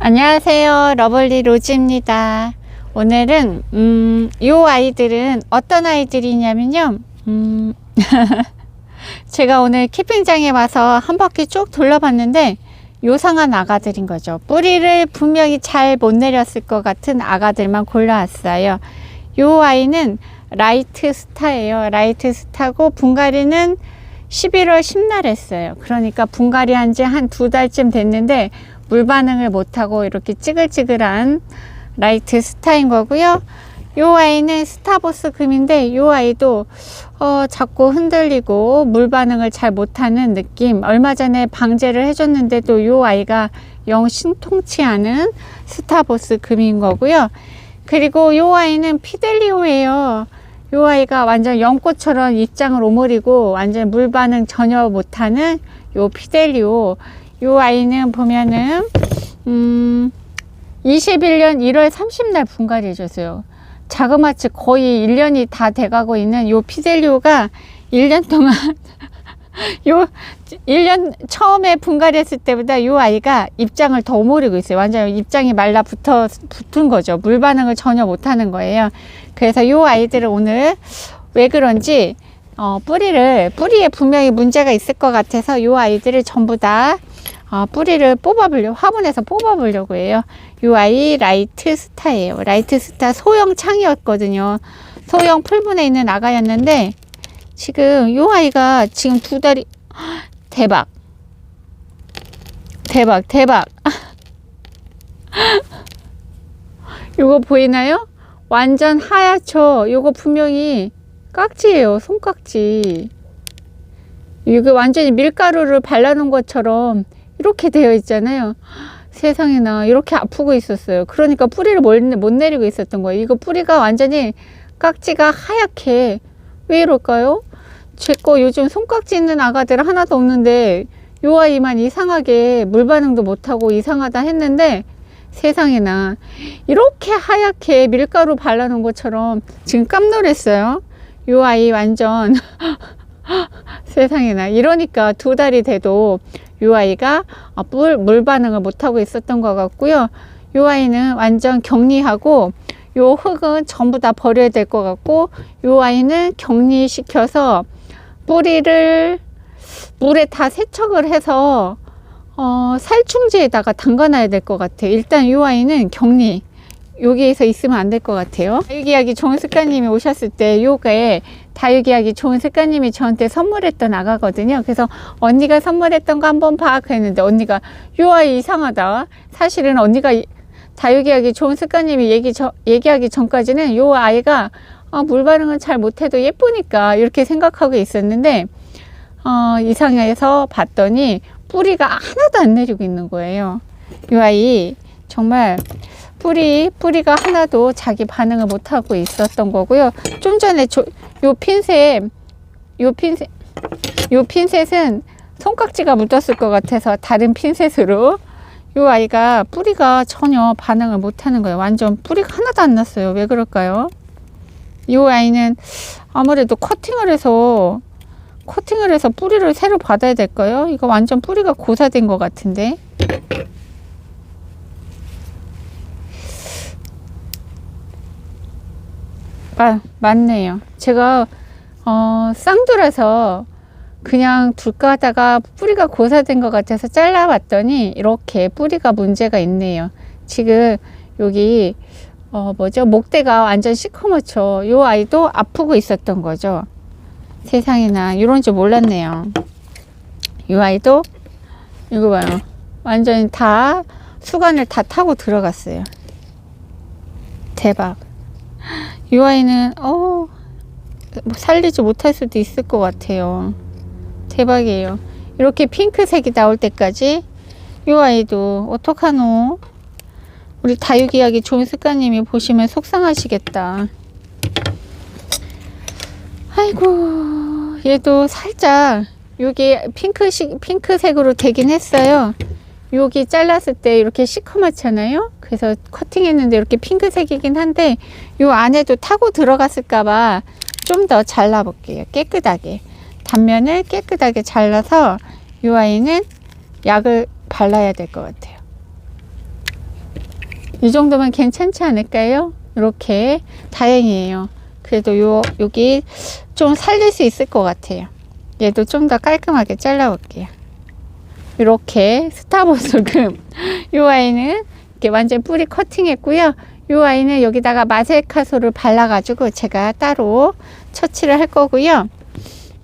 안녕하세요, 러블리 로즈입니다. 오늘은 요 아이들은 어떤 아이들이냐면요, 제가 오늘 키핑장에 와서 한 바퀴 쭉 둘러봤는데 요상한 아가들인 거죠. 뿌리를 분명히 잘 못 내렸을 것 같은 아가들만 골라왔어요. 요 아이는 라이트 스타예요. 라이트 스타고 분갈이는 11월 10날 했어요. 그러니까 분갈이 한 지 한 2달쯤 됐는데 물 반응을 못하고 이렇게 찌글찌글한 라이트 스타인 거고요. 요 아이는 스타보스 금인데 요 아이도 자꾸 흔들리고 물 반응을 잘 못하는 느낌. 얼마 전에 방제를 해줬는데도 요 아이가 영 신통치 않은 스타보스 금인 거고요. 그리고 요 아이는 피델리오예요. 요 아이가 완전 연꽃처럼 입장을 오므리고 완전 물 반응 전혀 못하는 요 피델리오. 요 아이는 보면은 21년 1월 30날 분갈이 해줬어요. 자그마치 거의 1년이 다 돼가고 있는 요 피델리오가 1년 동안 요 1년 처음에 분갈이 했을 때보다 요 아이가 입장을 더 오므리고 있어요. 완전 입장이 붙은 거죠. 물 반응을 전혀 못하는 거예요. 그래서 요 아이들을 오늘 왜 그런지 뿌리에 분명히 문제가 있을 것 같아서 요 아이들을 전부 다 뿌리를 화분에서 뽑아보려고 해요. 요 아이 라이트 스타예요. 라이트 스타 소형 창이었거든요. 소형 풀분에 있는 아가였는데 지금 요 아이가 지금 2달이 대박 요거 보이나요? 완전 하얗죠. 요거 분명히 깍지예요. 손깍지. 이거 완전히 밀가루를 발라놓은 것처럼 이렇게 되어 있잖아요. 세상에나 이렇게 아프고 있었어요. 그러니까 뿌리를 못 내리고 있었던 거예요. 이거 뿌리가 완전히 깍지가 하얗게. 왜 이럴까요? 제 거 요즘 손깍지 있는 아가들 하나도 없는데 요 아이만 이상하게 물 반응도 못하고 이상하다 했는데 세상에나 이렇게 하얗게 밀가루 발라놓은 것처럼 지금 깜놀했어요. 요 아이 완전 세상에나 이러니까 2달이 돼도 요 아이가 물 반응을 못하고 있었던 것 같고요. 요 아이는 완전 격리하고 요 흙은 전부 다 버려야 될 것 같고 요 아이는 격리시켜서 뿌리를 물에 다 세척을 해서 살충제에다가 담가놔야 될 것 같아요. 일단 요 아이는 격리 여기에서 있으면 안 될 것 같아요. 다육이하기 좋은 습관님이 오셨을 때 요게 다육이하기 좋은 습관님이 저한테 선물했던 아가거든요. 그래서 언니가 선물했던 거 한번 봐 그랬는데 언니가 요 아이 이상하다. 사실은 언니가 다육이하기 좋은 습관님이 얘기하기 전까지는 요 아이가 물 반응은 잘 못해도 예쁘니까 이렇게 생각하고 있었는데 이상해서 봤더니 뿌리가 하나도 안 내리고 있는 거예요. 요 아이 정말 뿌리가 하나도 자기 반응을 못하고 있었던 거고요. 좀 전에 요 핀셋은 손깍지가 묻었을 것 같아서 다른 핀셋으로 요 아이가 뿌리가 전혀 반응을 못하는 거예요. 완전 뿌리가 하나도 안 났어요. 왜 그럴까요? 요 아이는 아무래도 커팅을 해서 뿌리를 새로 받아야 될까요? 이거 완전 뿌리가 고사된 것 같은데. 맞네요. 제가 쌍두라서 그냥 둘까 하다가 뿌리가 고사된 것 같아서 잘라봤더니 이렇게 뿌리가 문제가 있네요. 지금 여기 목대가 완전 시커멓죠. 요 아이도 아프고 있었던 거죠. 세상에나 이런 줄 몰랐네요. 요 아이도 이거 봐요. 완전히 다 수간을 다 타고 들어갔어요. 대박. 이 아이는 살리지 못할 수도 있을 것 같아요. 대박이에요. 이렇게 핑크색이 나올 때까지 이 아이도 어떡하노? 우리 다육이하기 좋은 습관님이 보시면 속상하시겠다. 아이고 얘도 살짝 여기 핑크색으로 되긴 했어요. 여기 잘랐을 때 이렇게 시커멓잖아요. 그래서 커팅했는데 이렇게 핑크색이긴 한데 요 안에도 타고 들어갔을까봐 좀 더 잘라 볼게요. 깨끗하게 단면을 깨끗하게 잘라서 요 아이는 약을 발라야 될 것 같아요. 이 정도면 괜찮지 않을까요? 이렇게 다행이에요. 그래도 여기 좀 살릴 수 있을 것 같아요. 얘도 좀 더 깔끔하게 잘라 볼게요. 이렇게 스타보슬금 이 아이는 이렇게 완전 뿌리 커팅했고요. 이 아이는 여기다가 마세카소를 발라 가지고 제가 따로 처치를 할 거고요.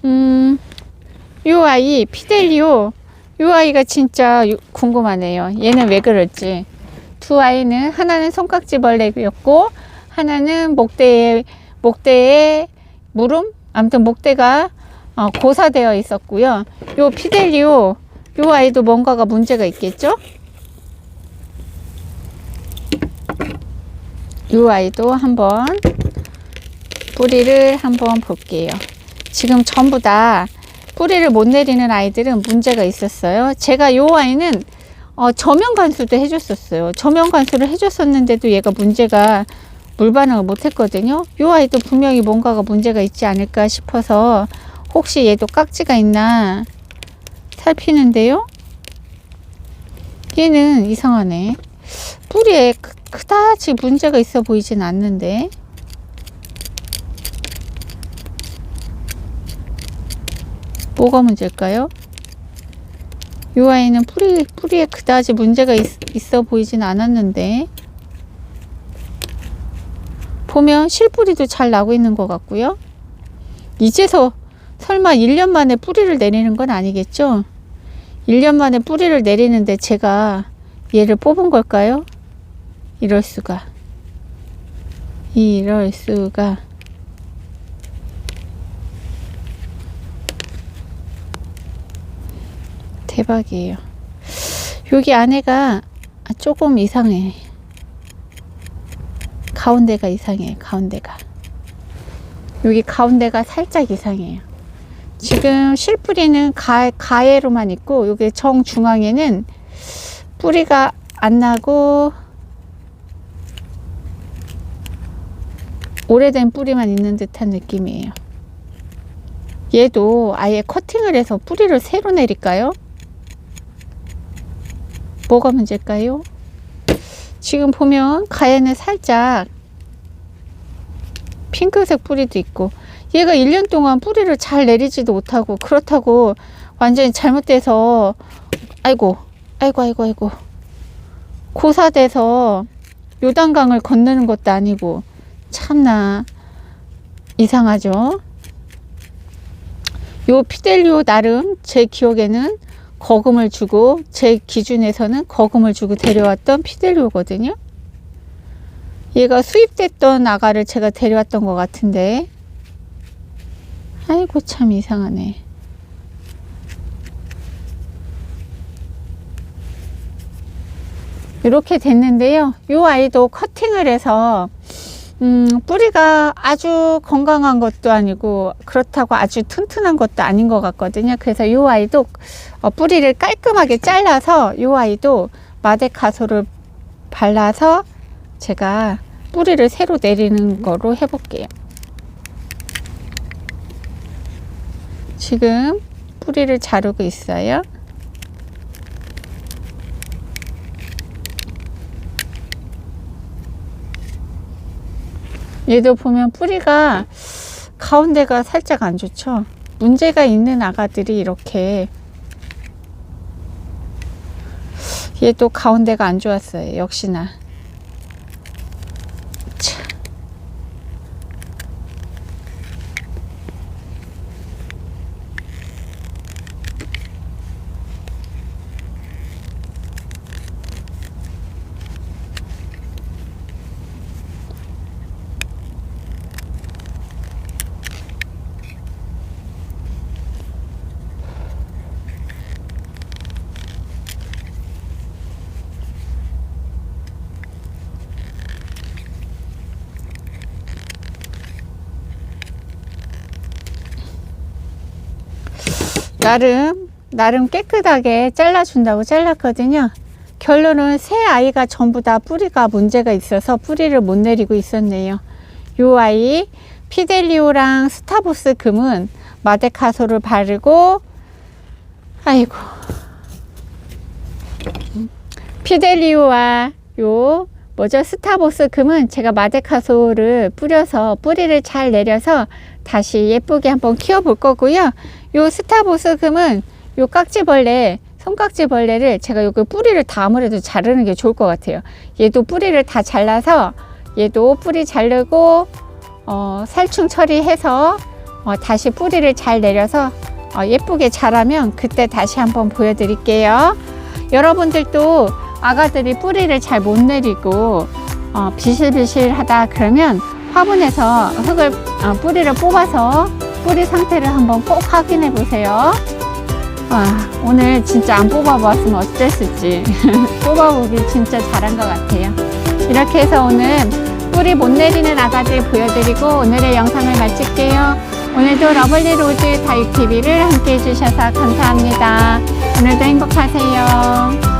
이 아이 피델리오, 이 아이가 진짜 궁금하네요. 얘는 왜 그럴지. 두 아이는 하나는 손깍지 벌레였고 하나는 목대에 무름, 아무튼 목대가 고사되어 있었고요. 요 피델리오, 요 아이도 뭔가가 문제가 있겠죠? 요 아이도 한번 뿌리를 한번 볼게요. 지금 전부 다 뿌리를 못 내리는 아이들은 문제가 있었어요. 제가 요 아이는 저면 관수도 해줬었어요. 저면 관수를 해줬었는데도 얘가 문제가 물 반응을 못 했거든요. 요 아이도 분명히 뭔가가 문제가 있지 않을까 싶어서 혹시 얘도 깍지가 있나 살피는데요. 얘는 이상하네. 뿌리에 그다지 문제가 있어 보이진 않는데. 뭐가 문제일까요? 이 아이는 뿌리에 그다지 문제가 있어 보이진 않았는데, 보면 실뿌리도 잘 나고 있는 것 같고요. 이제서 설마 1년 만에 뿌리를 내리는 건 아니겠죠? 1년 만에 뿌리를 내리는데 제가 얘를 뽑은 걸까요? 이럴 수가. 대박이에요. 여기 안에가 조금 이상해. 가운데가 이상해. 여기 가운데가 살짝 이상해요. 지금 실뿌리는 가해로만 있고 여기 정중앙에는 뿌리가 안 나고 오래된 뿌리만 있는 듯한 느낌이에요. 얘도 아예 커팅을 해서 뿌리를 새로 내릴까요? 뭐가 문제일까요? 지금 보면 가에는 살짝 핑크색 뿌리도 있고, 얘가 1년 동안 뿌리를 잘 내리지도 못하고, 그렇다고 완전히 잘못돼서 아이고 고사돼서 요단강을 건너는 것도 아니고 참나 이상하죠. 요 피델리오 나름 제 기억에는 거금을 주고, 제 기준에서는 거금을 주고 데려왔던 피델리오거든요. 얘가 수입됐던 아가를 제가 데려왔던 것 같은데, 아이고 참 이상하네. 이렇게 됐는데요. 요 아이도 커팅을 해서 뿌리가 아주 건강한 것도 아니고 그렇다고 아주 튼튼한 것도 아닌 것 같거든요. 그래서 이 아이도 뿌리를 깔끔하게 잘라서 이 아이도 마데카소를 발라서 제가 뿌리를 새로 내리는 거로 해볼게요. 지금 뿌리를 자르고 있어요. 얘도 보면 뿌리가 가운데가 살짝 안 좋죠. 문제가 있는 아가들이 이렇게, 얘도 가운데가 안 좋았어요. 역시나. 차. 나름 깨끗하게 잘라준다고 잘랐거든요. 결론은 새 아이가 전부 다 뿌리가 문제가 있어서 뿌리를 못 내리고 있었네요. 요 아이 피델리오랑 스타보스 금은 마데카소를 바르고, 피델리오와 요 뭐죠? 스타보스금은 제가 마데카소를 뿌려서 뿌리를 잘 내려서 다시 예쁘게 한번 키워 볼 거고요. 요 스타보스금은 요 깍지벌레, 손깍지벌레를 제가 요거 뿌리를 다 아무래도 자르는 게 좋을 것 같아요. 얘도 뿌리를 다 잘라서 얘도 뿌리 자르고 살충 처리해서 다시 뿌리를 잘 내려서 예쁘게 자라면 그때 다시 한번 보여드릴게요. 여러분들도 아가들이 뿌리를 잘 못 내리고 비실비실하다 그러면 화분에서 뿌리를 뽑아서 뿌리 상태를 한번 꼭 확인해 보세요. 오늘 진짜 안 뽑아봤으면 어땠을지 뽑아보길 진짜 잘한 것 같아요. 이렇게 해서 오늘 뿌리 못 내리는 아가들 보여드리고 오늘의 영상을 마칠게요. 오늘도 러블리 로즈 다육TV를 함께 해주셔서 감사합니다. 오늘도 행복하세요.